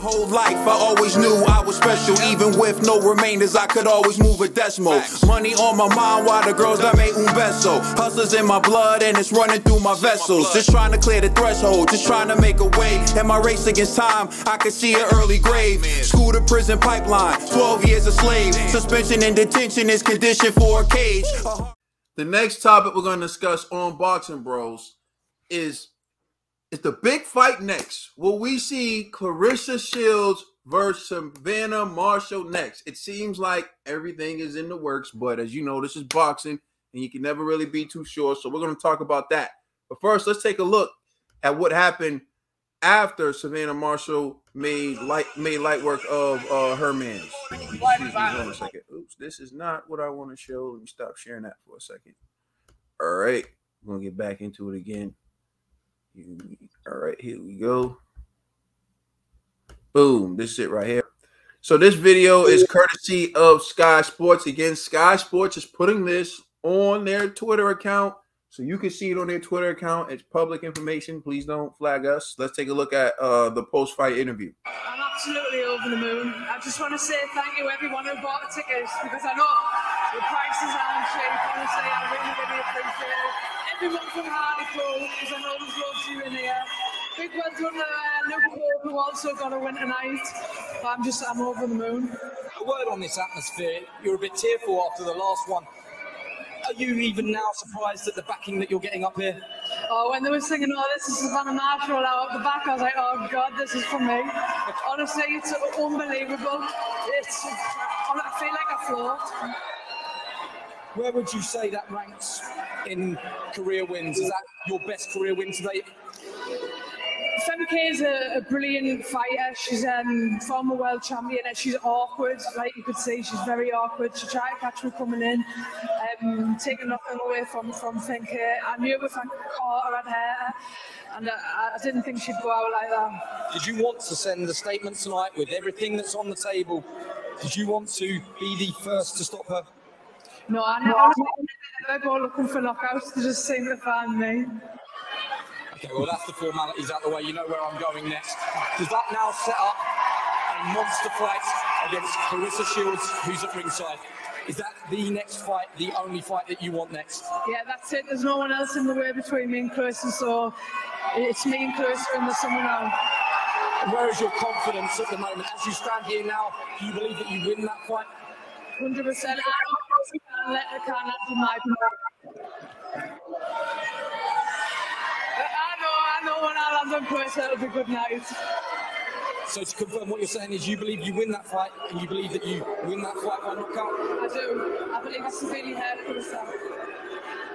whole life, I always knew I was special. Even with no remainders, I could always move a decimal. Money on my mind while the girls that made un beso. Hustlers in my blood and it's running through my vessels. Just trying to clear the threshold, just trying to make a way. In my race against time, I could see an early grave. School to prison pipeline, 12 years a slave. Suspension and detention is conditioned for a cage. The next topic we're going to discuss on Boxing Bros is the big fight next. Will we see Claressa Shields versus Savannah Marshall next? It seems like everything is in the works, but as you know, this is boxing, and you can never really be too sure. So we're going to talk about that. But first, let's take a look at what happened after Savannah Marshall made light work of her man. Excuse me, hold on a second. Oops, this is not what I want to show. Let me stop sharing that for a second. All right, we're going to get back into it again. All right, here we go. Boom, this is it right here. So this video is courtesy of Sky Sports. Again, Sky Sports is putting this on their Twitter account, so you can see it on their Twitter account. It's public information. Please don't flag us. Let's take a look at the post-fight interview. I'm absolutely over the moon. I just want to say thank you everyone who bought the tickets, because I know the prices aren't cheap. Honestly, I really, really appreciate it. Everyone from Hartlepool, because I know there's loads of you in here. Big well done to Luke Pope, who also got a win tonight. But I'm over the moon. A word on this atmosphere. You're a bit tearful after the last one. Are you even now surprised at the backing that you're getting up here? Oh, when they were singing, "Oh, this is Savannah Marshall" out the back, I was like, "Oh God, this is for me." Honestly, it's unbelievable. I feel like I float. Where would you say that ranks in career wins? Is that your best career win today? Femke is a brilliant fighter. She's former world champion, and she's awkward. Like you could see, she's very awkward. She tried to catch me coming in, taking nothing away from Femke. I knew if I caught her, I'd hurt her, and I didn't think she'd go out like that. Did you want to send a statement tonight with everything that's on the table? Did you want to be the first to stop her? No, I never go looking for knockouts. They just seem to find me. Okay, well, that's the formalities out the way. You know where I'm going next. Does that now set up a monster fight against Claressa Shields, who's at ringside? Is that the next fight, the only fight that you want next? Yeah, that's it. There's no one else in the way between me and Claressa, so it's me and Claressa and there's someone else. Where is your confidence at the moment? As you stand here now, do you believe that you win that fight? 100%. I let the can do my part. I know when I land on Claressa, it'll be good night. So to confirm, what you're saying is you believe you win that fight, and you believe that you win that fight by knockout? I do. I believe I severely hurt Claressa.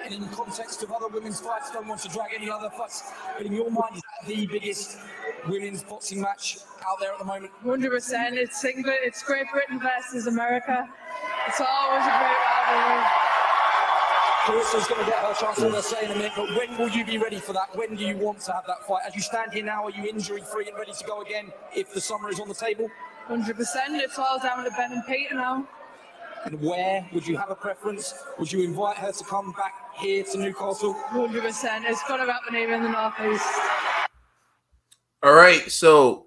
And in context of other women's fights, don't want to drag any other fights, but in your mind, is that the biggest women's boxing match out there at the moment? 100%. It's Great Britain versus America. It's always a great rivalry. Claressa's going to get her chance, as I say in a minute, but when will you be ready for that? When do you want to have that fight? As you stand here now, are you injury-free and ready to go again if the summer is on the table? 100%. It's all down to Ben and Peter now. And where? Would you have a preference? Would you invite her to come back here to Newcastle? 100%. It's got to happen here in the Northeast. All right, so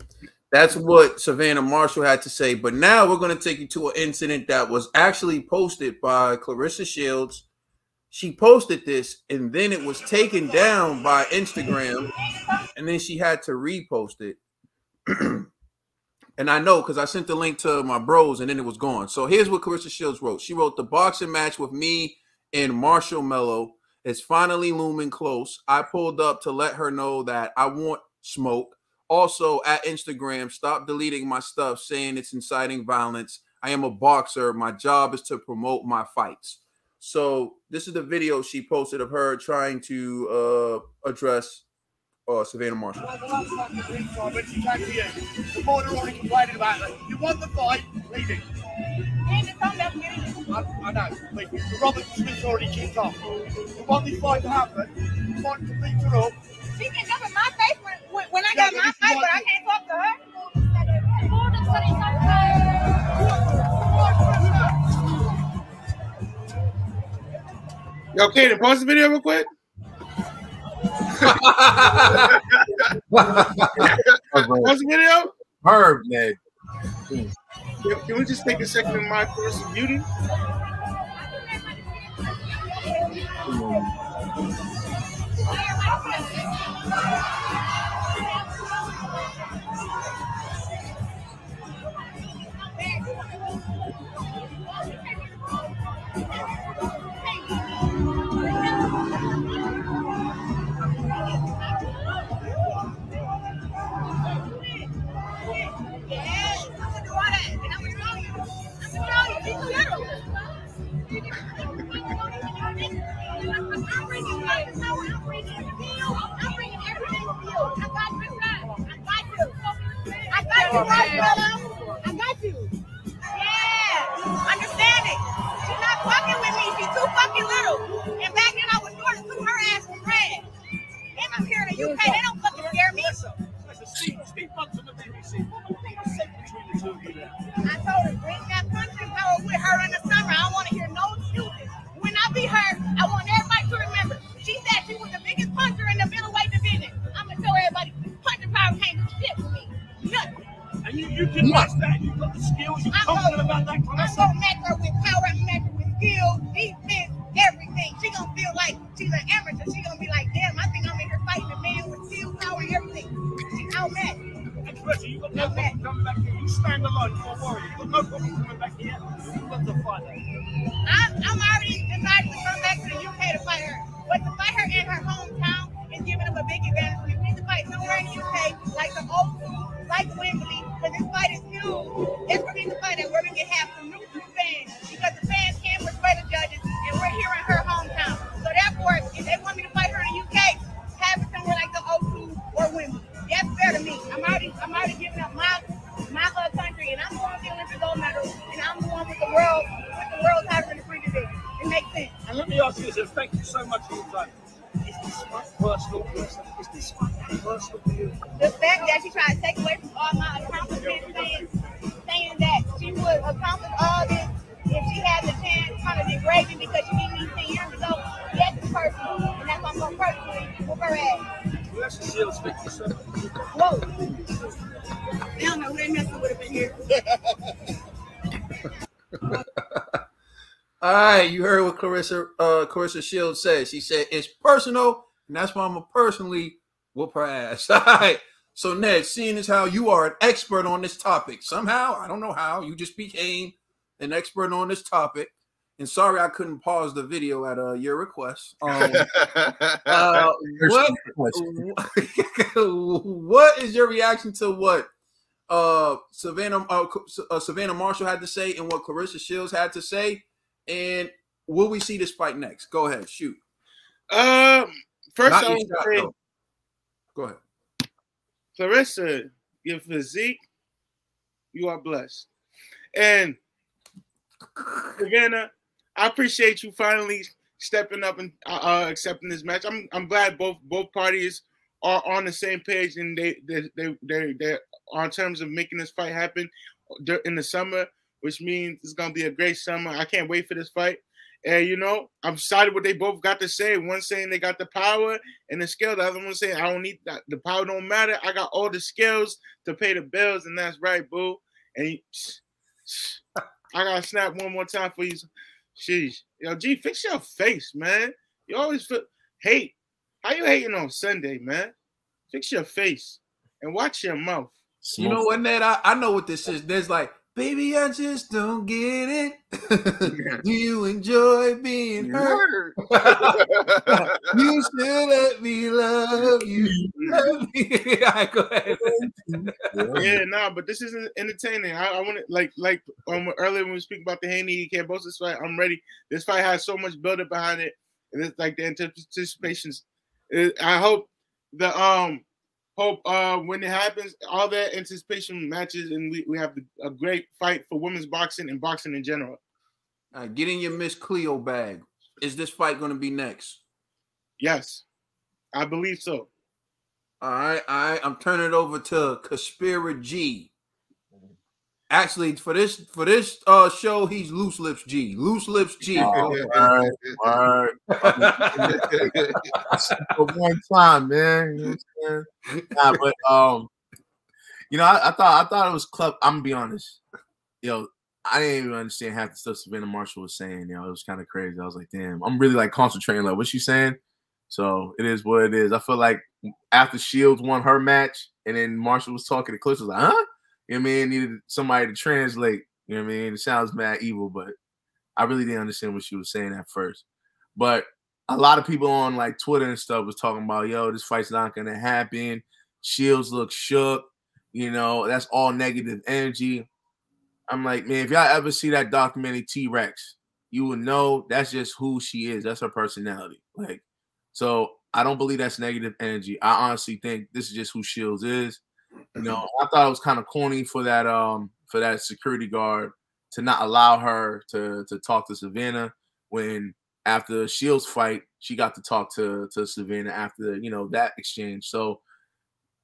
that's what Savannah Marshall had to say. But now we're going to take you to an incident that was actually posted by Claressa Shields. She posted this, and then it was taken down by Instagram, and then she had to repost it. And I know because I sent the link to my bros, and then it was gone. So here's what Claressa Shields wrote. She wrote, "The boxing match with me and Marshall Mello is finally looming close. I pulled up to let her know that I want smoke. Also, at Instagram, stop deleting my stuff saying it's inciting violence. I am a boxer. My job is to promote my fights." So this is the video she posted of her trying to address Savannah Marshall. The last time the ring time when she came to you, the border already complaining about it. You won the fight, leave it. I know, leave it. The Robert Smith's already kicked off. You want this fight to happen, you want to beat her up. She can jump in my face when I got my fight, but I can't talk to her. Yo, Kaden, pause the video real quick. Pause the video. Herb, Ned. Can we just take a second to admire Claressa beauty? I got you. Yeah, understand it. She's not fucking with me. She's too fucking little. And back then I was short too. Her ass was red. And I'm here in the UK. They don't fucking scare me. Steve Bunton of BBC. What do you say between the two of you there? I told her, bring that punching power with her in the summer. I don't want to hear no excuses. When I beat her, I want everybody to remember. She said she was the biggest puncher in the middleweight division. I'm going to tell everybody, punching power can't do shit for me. Nothing. And you can match that. You've got the skills. You're confident about that, Claressa. I'm going to match her with power. I'm match her with skill, defense, everything. She going to feel like she's an amateur. She going to be like, damn, I think I'm in here fighting a man with skill, power, and everything. She's outmatched. Claressa, you've got no problem coming back here. You stand alone. You're a warrior. You've got no problem coming back here. You've got to fight her. I'm already decided to come back to the UK to fight her. But to fight her in her hometown is giving them a big advantage. We need to fight somewhere in the UK, like the old school, like Wembley, because this fight is huge. It's for me to fight at where we can have some new fans, because the fans can't persuade the judges, and we're here in her hometown. So therefore, if they want me to fight her in the UK, have it somewhere like the old school or Wembley. That's fair to me. I'm already giving up my country, and I'm the one with the Olympic gold medal, and I'm the one with the world title in the free division. It makes sense. And let me ask you this, thank you so much for your time. Is this fight personal, Claressa? Is this fight personal for you? The fact that she tried to take away from all my accomplishments, saying that she would accomplish all this if she had the chance, kind of degrade me because she beat me 10 years ago, yes, it's personal. And that's why I'm going to personally whoop her ass. Claressa Shields, thank you so much. Whoa. They don't know who they messing with up in here. All right, you heard what Claressa Shields said. She said it's personal, and that's why I'm gonna personally whoop her ass. All right. So Ned, seeing as how you are an expert on this topic, somehow I don't know how you just became an expert on this topic. And sorry I couldn't pause the video at your request. What is your reaction to what Savannah Marshall had to say and what Claressa Shields had to say? And will we see this fight next? Go ahead, shoot. First I would say, go ahead. Claressa, your physique, you are blessed. And Savannah, I appreciate you finally stepping up and accepting this match. I'm glad both parties are on the same page and they're on terms of making this fight happen in the summer, which means it's gonna be a great summer. I can't wait for this fight. And I'm excited what they both got to say. One saying they got the power and the skill. The other one saying I don't need that. The power don't matter. I got all the skills to pay the bills, and that's right, boo. And I gotta snap one more time for you. Sheesh. Yo, G, fix your face, man. You always hate. How you hating on Sunday, man? Fix your face and watch your mouth. You know what, Ned? I know what this is. There's like, baby, I just don't get it. Do you enjoy being hurt? You should let me love you. Love me. All right, go ahead. Yeah, nah, but this isn't entertaining. I want to like earlier when we speak about the Haney Cambosis fight. I'm ready. This fight has so much build-up behind it, and it's like the anticipations. I hope when it happens, all that anticipation matches, and we have a great fight for women's boxing and boxing in general. All right, get in your Miss Cleo bag. Is this fight going to be next? Yes, I believe so. All right. I'm turning it over to Conspira G. Actually, for this show, he's Loose Lips G. Loose Lips G. All right. For one time, man. You know what I'm saying? Nah, but You know, I thought it was clever. I'm gonna be honest. Yo, I didn't even understand half the stuff Savannah Marshall was saying. It was kind of crazy. I was like, damn, I'm really like concentrating. Like, what's she saying? So it is what it is. I feel like after Shields won her match, and then Marshall was talking to Cliff, was like, huh? You know what I mean? Needed somebody to translate. You know what I mean? It sounds mad evil, but I really didn't understand what she was saying at first. But a lot of people on like Twitter and stuff was talking about, yo, this fight's not gonna happen. Shields look shook. You know, that's all negative energy. I'm like, man, if y'all ever see that documentary T-Rex, you will know that's just who she is. That's her personality. Like, so I don't believe that's negative energy. I honestly think this is just who Shields is. You know, I thought it was kind of corny for that security guard to not allow her to talk to Savannah when after Shields fight, she got to talk to Savannah after, you know, that exchange. So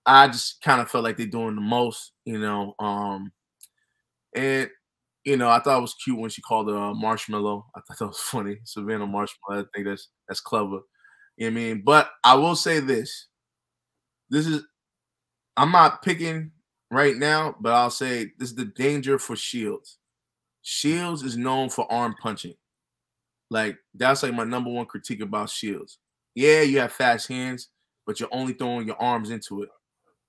I just kind of felt like they're doing the most, you know. And, you know, I thought it was cute when she called her Marshmallow. I thought that was funny. Savannah Marshmallow. I think that's clever. You know what I mean? But I will say this. I'm not picking right now, but I'll say this is the danger for Shields. Shields is known for arm punching. Like, that's like my number one critique about Shields. Yeah, you have fast hands, but you're only throwing your arms into it.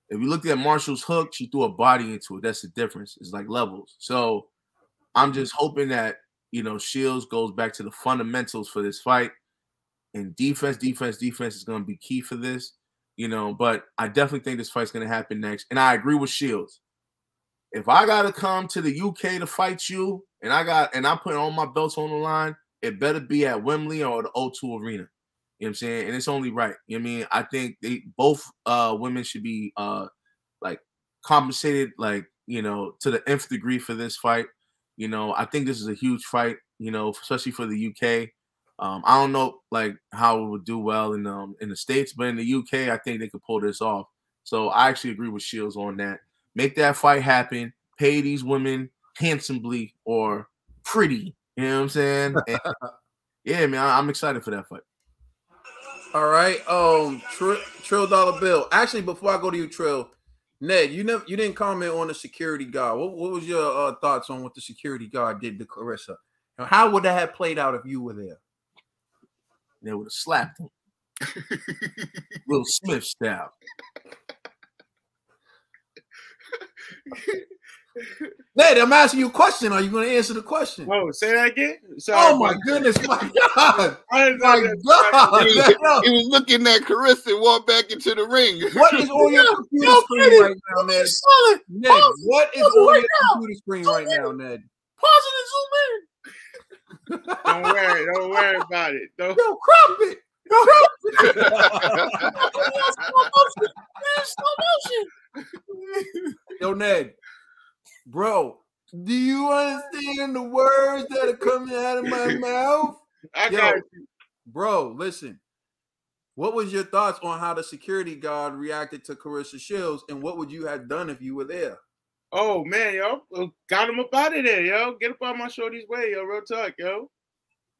If you looked at Marshall's hook, she threw a body into it. That's the difference. It's like levels. So I'm just hoping that, you know, Shields goes back to the fundamentals for this fight. And defense is going to be key for this, you know. But I definitely think this fight's going to happen next. And I agree with Shields. If I got to come to the UK to fight you, and I'm putting all my belts on the line, it better be at Wembley or the O2 Arena. You know what I'm saying? And it's only right. You know what I mean? I think both women should be like compensated, like, you know, to the nth degree for this fight. You know, I think this is a huge fight, you know, especially for the UK. I don't know like how it would do well in the States, but in the UK, I think they could pull this off. So I actually agree with Shields on that. Make that fight happen. Pay these women handsomely or pretty. You know what I'm saying? And, yeah, man, I'm excited for that fight. All right, Trill Dollar Bill. Actually, before I go to you, Trill, Ned, you didn't comment on the security guard. What was your thoughts on what the security guard did to Claressa? Now, how would that have played out if you were there? They would have slapped him, Will Smith style. Ned, I'm asking you a question. Are you going to answer the question? Oh, say that again. Sorry, oh my goodness, my God! My God! He was looking at Claressa and walked back into the ring. What is on your computer screen right now, Ned? Ned, what is on your computer screen right now, Ned? Pause it and zoom in. Don't worry about it. Yo, crop it. Yo, Ned, bro, do you understand the words that are coming out of my mouth? I got you. Bro, listen. What was your thoughts on how the security guard reacted to Claressa Shields, and what would you have done if you were there? Oh, man, yo. Got him up out of there, yo. Get up out my shorty's way, yo. Real talk, yo.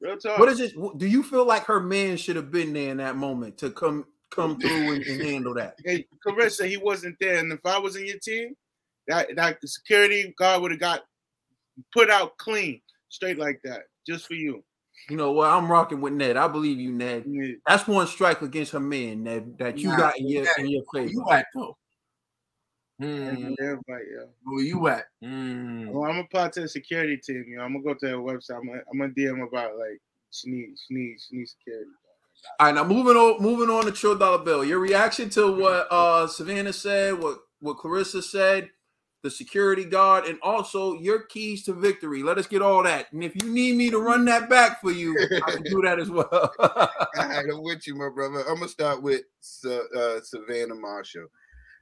Real talk. What is it? Do you feel like her man should have been there in that moment to come through and handle that? Hey, Claressa, he wasn't there. And if I was in your team, that security guard would have got put out clean, straight like that, just for you. You know what? I'm rocking with Ned. I believe you, Ned. Yeah. That's one strike against her man, Ned, that you got in your favor. Where you at, though? Where you at? Well, I'm gonna apply to the security team. You know, I'm gonna go to their website. I'm gonna DM about like she needs security. All right, now moving on to Trill Dollar Bill. Your reaction to what Savannah said, what Claressa said, the security guard, and also your keys to victory. Let us get all that. And if you need me to run that back for you, I can do that as well. All right, I'm with you, my brother. I'm gonna start with Savannah Marshall.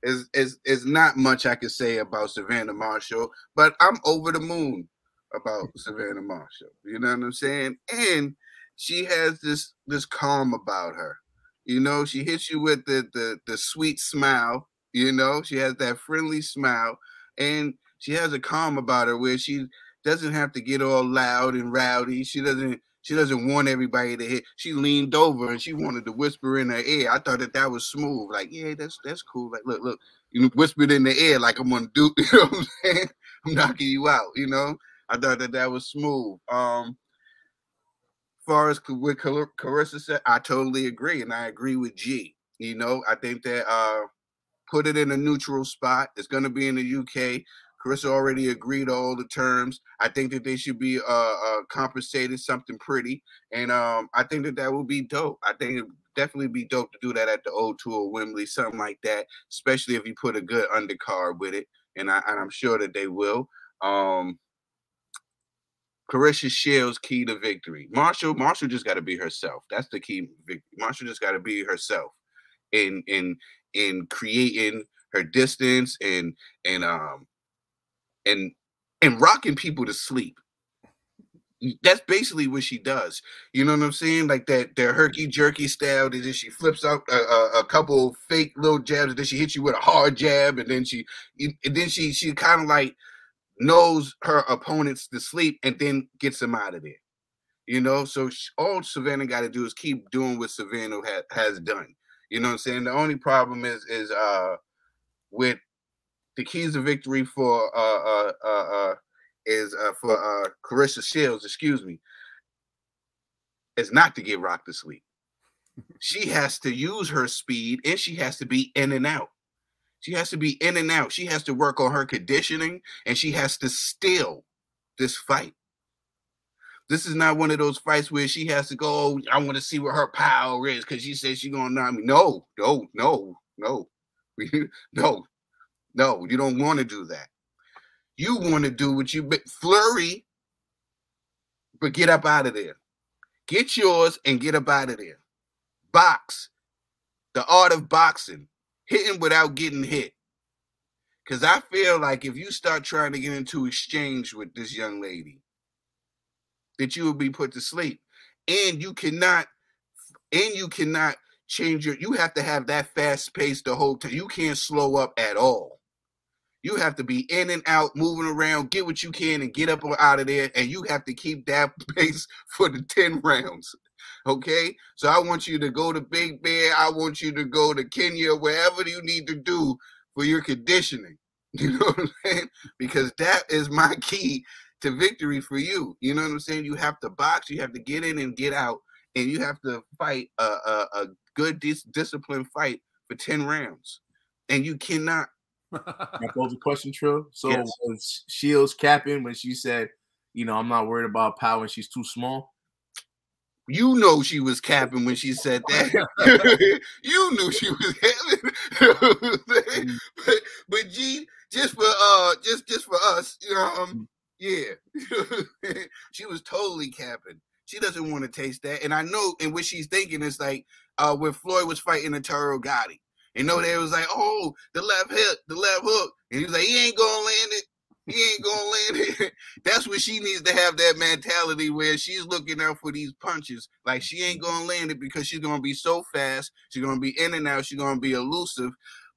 Is not much I can say about Savannah Marshall, but I'm over the moon about Savannah Marshall. You know what I'm saying? And she has this calm about her. You know, she hits you with the sweet smile. You know, she has that friendly smile, and she has a calm about her where she doesn't have to get all loud and rowdy. She She doesn't want everybody to hit. She leaned over and she wanted to whisper in her ear. I thought that was smooth. Like, yeah, that's cool. Like, look, you whispered in the ear like I'm gonna do. You know what I'm saying? I'm knocking you out. You know. I thought that was smooth. As far as what Claressa said, I totally agree, and I agree with G. You know, I think that put it in a neutral spot. It's gonna be in the UK. Claressa already agreed to all the terms. I think that they should be compensated something pretty, and I think that will be dope. I think it definitely be dope to do that at the O2 or Wembley, something like that. Especially if you put a good undercard with it, and I'm sure that they will. Claressa Shields key to victory. Marshall just got to be herself. That's the key. Marshall just got to be herself in creating her distance and rocking people to sleep. That's basically what she does. You know what I'm saying? Like that herky jerky style. That then she flips out a couple fake little jabs, and then she hits you with a hard jab, and then she kind of like knows her opponents to sleep and then gets them out of there. You know, so all Savannah got to do is keep doing what Savannah has done. You know what I'm saying? The only problem is with the keys to victory for Claressa Shields, excuse me, is not to get rocked to sleep. She has to use her speed and she has to be in and out. She has to be in and out. She has to work on her conditioning and she has to steal this fight. This is not one of those fights where she has to go, I want to see what her power is because she says she's going to knock me. No, you don't want to do that. You want to do what you flurry, but get up out of there. Get yours and get up out of there. Box. The art of boxing. Hitting without getting hit. Because I feel like if you start trying to get into exchange with this young lady, that you will be put to sleep. And you cannot change you have to have that fast pace the whole time. You can't slow up at all. You have to be in and out, moving around, get what you can and get up or out of there. And you have to keep that pace for the 10 rounds. Okay? So I want you to go to Big Bear. I want you to go to Kenya, wherever you need to do for your conditioning. You know what I'm saying? Because that is my key to victory for you. You know what I'm saying? You have to box, you have to get in and get out, and you have to fight a good disciplined fight for 10 rounds. And you cannot. That was a question, Trill. So Yes. was Shields capping when she said, you know, I'm not worried about power and she's too small? You know she was capping when she said that. You knew she was having. but G, just for us, you know, yeah. She was totally capping. She doesn't want to taste that. And I know, and what she's thinking is like when Floyd was fighting Arturo Gatti. And no, they was like, oh, the left hook. And he was like, he ain't gonna land it. He ain't gonna land it. That's what she needs to have, that mentality where she's looking out for these punches. Like she ain't gonna land it because she's gonna be so fast. She's gonna be in and out. She's gonna be elusive.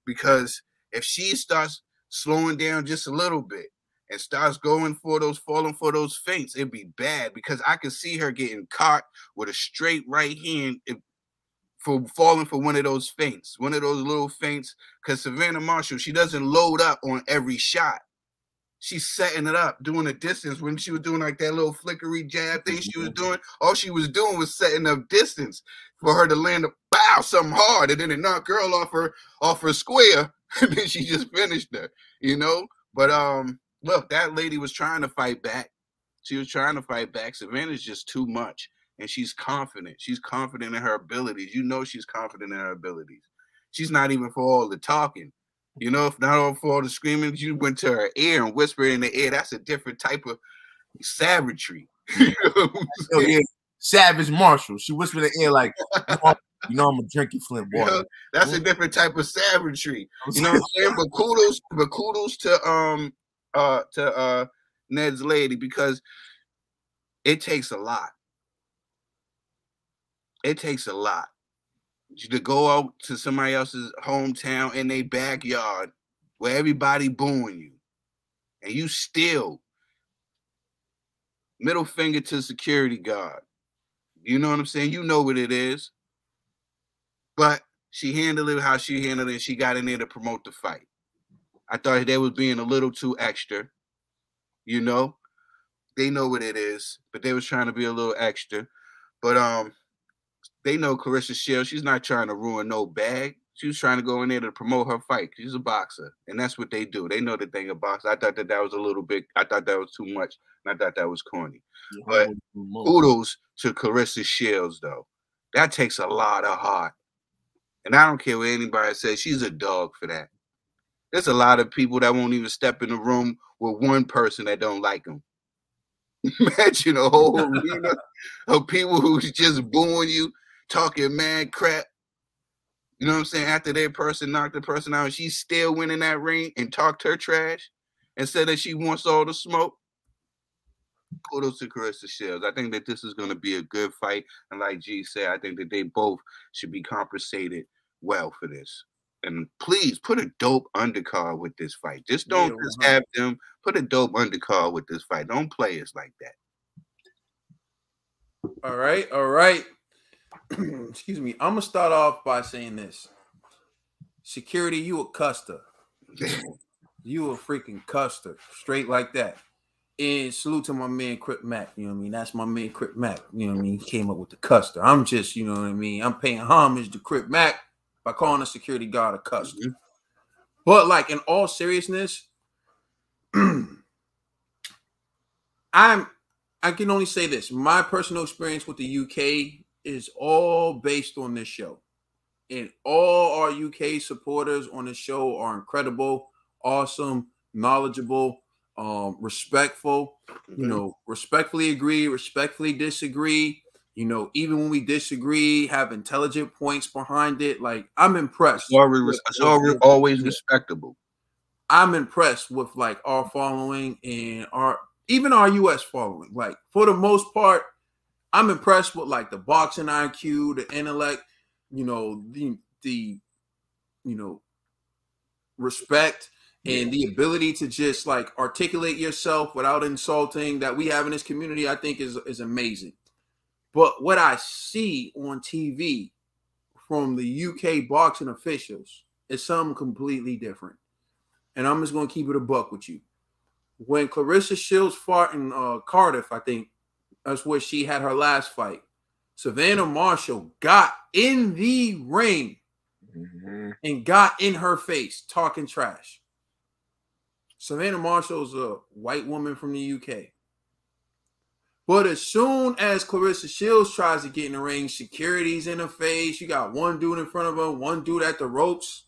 Because if she starts slowing down just a little bit and starts falling for those feints, it'd be bad. Because I could see her getting caught with a straight right hand for falling for one of those feints, one of those little feints. Because Savannah Marshall, she doesn't load up on every shot. She's setting it up, doing a distance. When she was doing like that little flickery jab thing she was doing, all she was doing was setting up distance for her to land a bow, something hard, and then it knocked girl off her square, and then she just finished her, you know? But look, that lady was trying to fight back. She was trying to fight back. Savannah's just too much. And she's confident. She's confident in her abilities. You know she's confident in her abilities. She's not even for all the talking. You know, if not all for all the screaming, you went to her ear and whispered in the ear. That's a different type of savagery. Oh, yeah. Savage Marshall. She whispered in the ear like, you know I'm a drinking Flint water. You know, that's a different type of savagery. You know what I'm saying? But kudos to Ned's lady, because it takes a lot. It takes a lot to go out to somebody else's hometown in their backyard where everybody booing you, and you still middle finger to security guard. You know what I'm saying? You know what it is. But she handled it how she handled it. She got in there to promote the fight. I thought they was being a little too extra. You know, they know what it is, but they was trying to be a little extra. But they know Claressa Shields. She's not trying to ruin no bag. She was trying to go in there to promote her fight. She's a boxer, and that's what they do. They know the thing of boxing. I thought that was a little bit. I thought that was too much, and I thought that was corny. But kudos to Claressa Shields, though. That takes a lot of heart, and I don't care what anybody says. She's a dog for that. There's a lot of people that won't even step in the room with one person that don't like them. Imagine a whole arena of people who's just booing you, talking mad crap. You know what I'm saying? After their person knocked the person out, and she's still winning that ring and talked her trash and said that she wants all the smoke. Kudos to Claressa Shields. I think that this is going to be a good fight. And like G said, I think that they both should be compensated well for this. And please put a dope undercard with this fight. Just don't just have them. Put a dope undercard with this fight. Don't play us like that. All right, all right. Excuse me. I'm gonna start off by saying this. Security, you a custer. You a freaking custer. Straight like that. And salute to my man Crip Mac. You know what I mean? That's my man Crip Mac. You know what I mean? He came up with the custer. I'm just, you know what I mean? I'm paying homage to Crip Mac by calling a security guard a custer. Mm-hmm. But like in all seriousness, I can only say this. My personal experience with the UK is all based on this show. And all our UK supporters on the show are incredible, awesome, knowledgeable, respectful, you know, respectfully agree, respectfully disagree, you know, even when we disagree, have intelligent points behind it. Like, I'm impressed. It's always respectable. I'm impressed with like our following and even our US following. Like, for the most part, I'm impressed with like the boxing IQ, the intellect, you know, the you know, respect and the ability to just like articulate yourself without insulting that we have in this community, I think is amazing. But what I see on TV from the UK boxing officials is something completely different. And I'm just going to keep it a buck with you. When Claressa Shields fought in Cardiff, I think that's where she had her last fight, Savannah Marshall got in the ring and got in her face talking trash. Savannah Marshall's a white woman from the UK. But as soon as Claressa Shields tries to get in the ring, security's in her face. You got one dude in front of her, one dude at the ropes.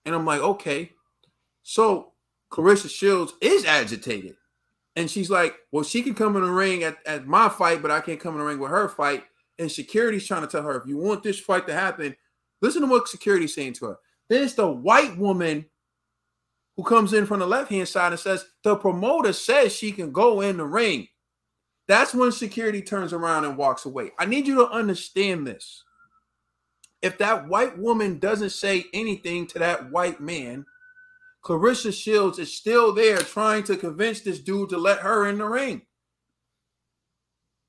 And I'm like, okay. So Claressa Shields is agitated. And she's like, well, she can come in the ring at my fight, but I can't come in the ring with her fight. And security's trying to tell her, if you want this fight to happen, listen to what security's saying to her. Then it's the white woman who comes in from the left-hand side and says, the promoter says she can go in the ring. That's when security turns around and walks away. I need you to understand this. If that white woman doesn't say anything to that white man, Claressa Shields is still there trying to convince this dude to let her in the ring.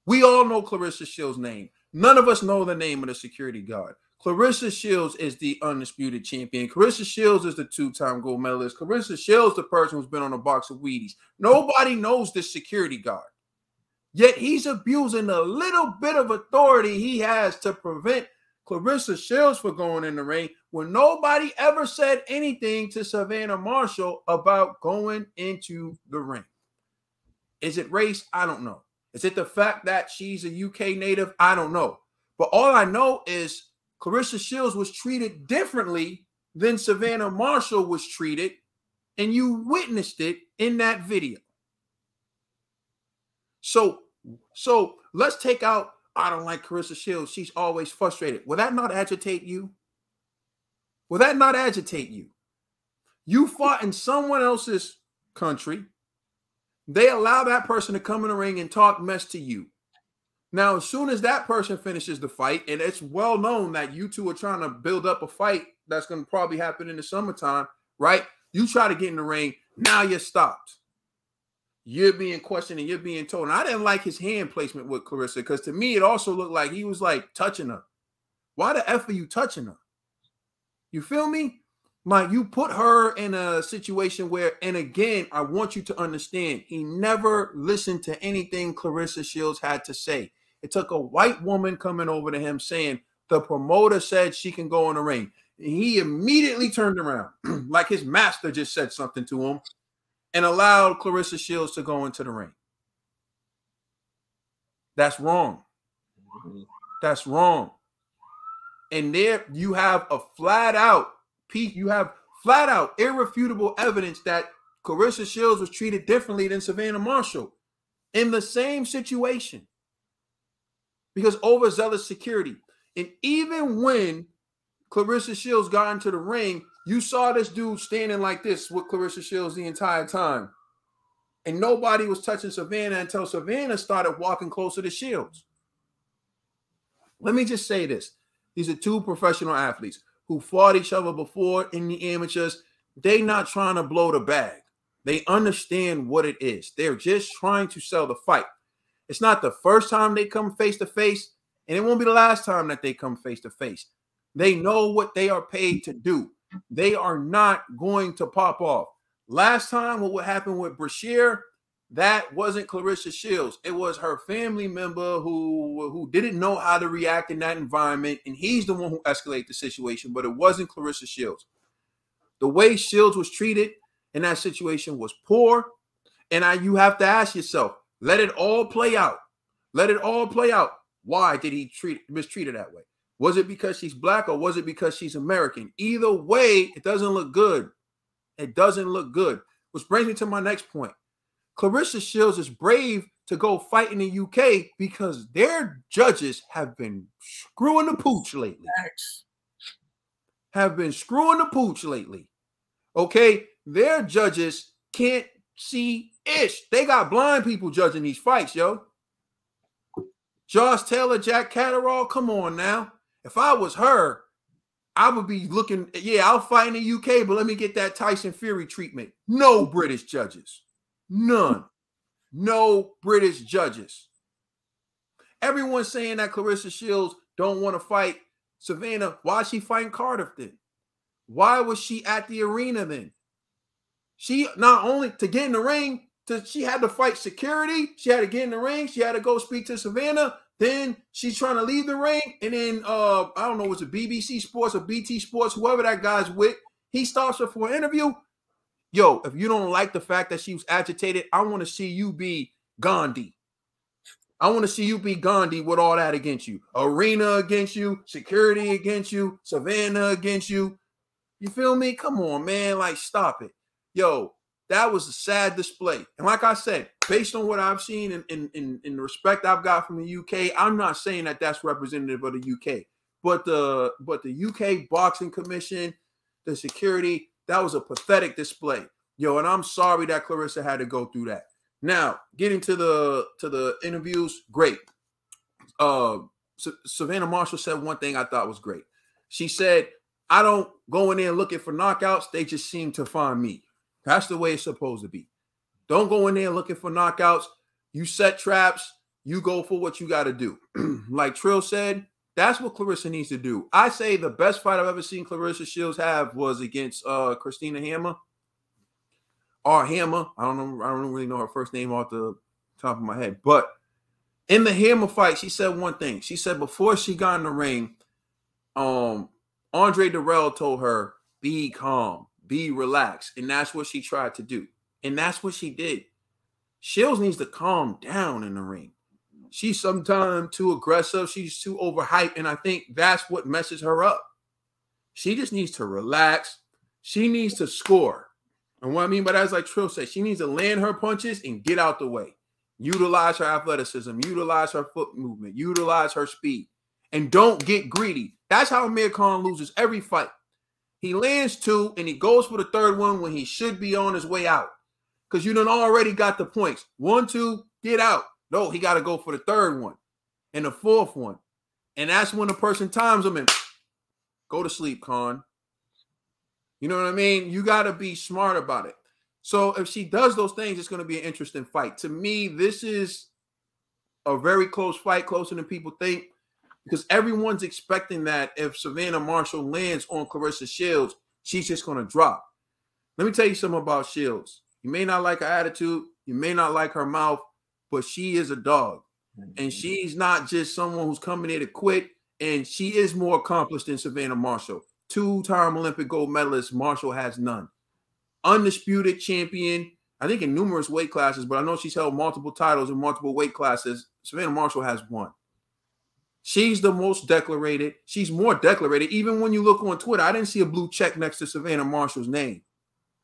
We all know Claressa Shields' name. None of us know the name of the security guard. Claressa Shields is the undisputed champion. Claressa Shields is the two-time gold medalist. Claressa Shields, the person who's been on a box of Wheaties. Nobody knows this security guard. Yet he's abusing the little bit of authority he has to prevent Claressa Shields from going in the ring when nobody ever said anything to Savannah Marshall about going into the ring. Is it race? I don't know. Is it the fact that she's a UK native? I don't know. But all I know is Claressa Shields was treated differently than Savannah Marshall was treated, and you witnessed it in that video. So let's take out, I don't like Claressa Shields, she's always frustrated. Will that not agitate you? Will that not agitate you? You fought in someone else's country. They allow that person to come in the ring and talk mess to you. Now, as soon as that person finishes the fight, and it's well known that you two are trying to build up a fight that's going to probably happen in the summertime, right? You try to get in the ring, now you're stopped. you're being questioned and you're being told. And I didn't like his hand placement with Claressa because to me, it also looked like he was like touching her. Why the F are you touching her? You feel me? Like you put her in a situation where, and again, I want you to understand, he never listened to anything Claressa Shields had to say. It took a white woman coming over to him saying, the promoter said she can go in the ring. And he immediately turned around like his master just said something to him and allowed Claressa Shields to go into the ring. That's wrong. That's wrong. And there you have a flat out irrefutable evidence that Claressa Shields was treated differently than Savannah Marshall in the same situation because overzealous security. And even when Claressa Shields got into the ring, you saw this dude standing like this with Claressa Shields the entire time. And nobody was touching Savannah until Savannah started walking closer to Shields. Let me just say this. These are two professional athletes who fought each other before in the amateurs. They're not trying to blow the bag. They understand what it is. They're just trying to sell the fight. It's not the first time they come face to face, and it won't be the last time that they come face to face. They know what they are paid to do. They are not going to pop off. Last time, what happened with Brashear, that wasn't Claressa Shields. It was her family member who didn't know how to react in that environment, and he's the one who escalated the situation, but it wasn't Claressa Shields. The way Shields was treated in that situation was poor, and you have to ask yourself, let it all play out. Let it all play out. Why did he mistreat her that way? Was it because she's black or was it because she's American? Either way, it doesn't look good. It doesn't look good. Which brings me to my next point. Claressa Shields is brave to go fight in the UK because their judges have been screwing the pooch lately. Okay? Their judges can't see ish. They got blind people judging these fights, yo. Josh Taylor, Jack Catterall, come on now. If I was her, I would be looking, yeah, I'll fight in the UK, but let me get that Tyson Fury treatment. No British judges. None. No British judges. Everyone's saying that Claressa Shields don't want to fight Savannah. Why is she fighting Cardiff then? Why was she at the arena then? She not only to get in the ring, she had to fight security. She had to get in the ring. She had to go speak to Savannah. Then she's trying to leave the ring. And then, I don't know, was it BBC Sports or BT Sports, whoever that guy's with, he stops her for an interview. Yo, if you don't like the fact that she was agitated, I want to see you be Gandhi. I want to see you be Gandhi with all that against you. Arena against you, security against you, Savannah against you. You feel me? Come on, man. Like, stop it. Yo, that was a sad display. And like I said, based on what I've seen and the respect I've got from the UK, I'm not saying that that's representative of the UK. But the UK Boxing Commission, the security, that was a pathetic display. Yo, and I'm sorry that Claressa had to go through that. Now, getting to the interviews, great. Savannah Marshall said one thing I thought was great. She said, I don't go in there looking for knockouts. They just seem to find me. That's the way it's supposed to be. Don't go in there looking for knockouts. You set traps. You go for what you got to do. Like Trill said, that's what Claressa needs to do. I say the best fight I've ever seen Claressa Shields have was against Christina Hammer. Or Hammer. I don't really know her first name off the top of my head. But in the Hammer fight, she said one thing. She said before she got in the ring, Andre Durrell told her, be calm. Be relaxed. And that's what she tried to do. And that's what she did. Shields needs to calm down in the ring. She's sometimes too aggressive. She's too overhyped. And I think that's what messes her up. She just needs to relax. She needs to score. And what I mean by that is like Trill said, she needs to land her punches and get out the way. Utilize her athleticism. Utilize her foot movement. Utilize her speed. And don't get greedy. That's how Amir Khan loses every fight. He lands two, and he goes for the third one when he should be on his way out. Because you done already got the points. 1, 2, get out. No, he got to go for the third one and the fourth one. And that's when the person times him and go to sleep, Khan. You know what I mean? You got to be smart about it. So if she does those things, it's going to be an interesting fight. To me, this is a very close fight, closer than people think, because everyone's expecting that if Savannah Marshall lands on Claressa Shields, she's just going to drop. Let me tell you something about Shields. You may not like her attitude, you may not like her mouth, but she is a dog. And she's not just someone who's coming here to quit, and she is more accomplished than Savannah Marshall. 2-time Olympic gold medalist, Marshall has none. Undisputed champion, I think in numerous weight classes, but I know she's held multiple titles in multiple weight classes. Savannah Marshall has one. She's the most decorated. She's more decorated. Even when you look on Twitter, I didn't see a blue check next to Savannah Marshall's name.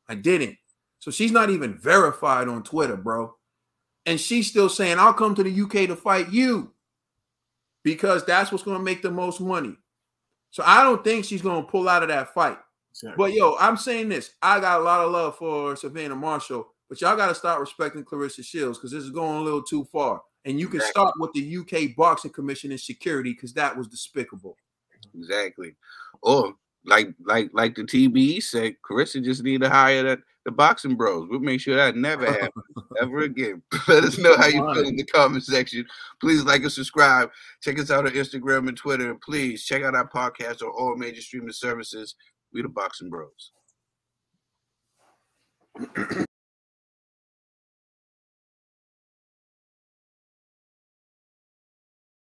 I didn't. So she's not even verified on Twitter, bro. And she's still saying, I'll come to the UK to fight you because that's what's going to make the most money. So I don't think she's going to pull out of that fight. Exactly. But, yo, I'm saying this. I got a lot of love for Savannah Marshall, but y'all got to start respecting Claressa Shields because this is going a little too far. And you can start with the UK Boxing Commission and security because that was despicable. Exactly. Or like the TBE said, Claressa just need to hire the boxing bros. We'll make sure that never happens ever again. Let us know how you feel in the comment section. Please like and subscribe. Check us out on Instagram and Twitter. And please check out our podcast on all major streaming services. We the Boxing Bros.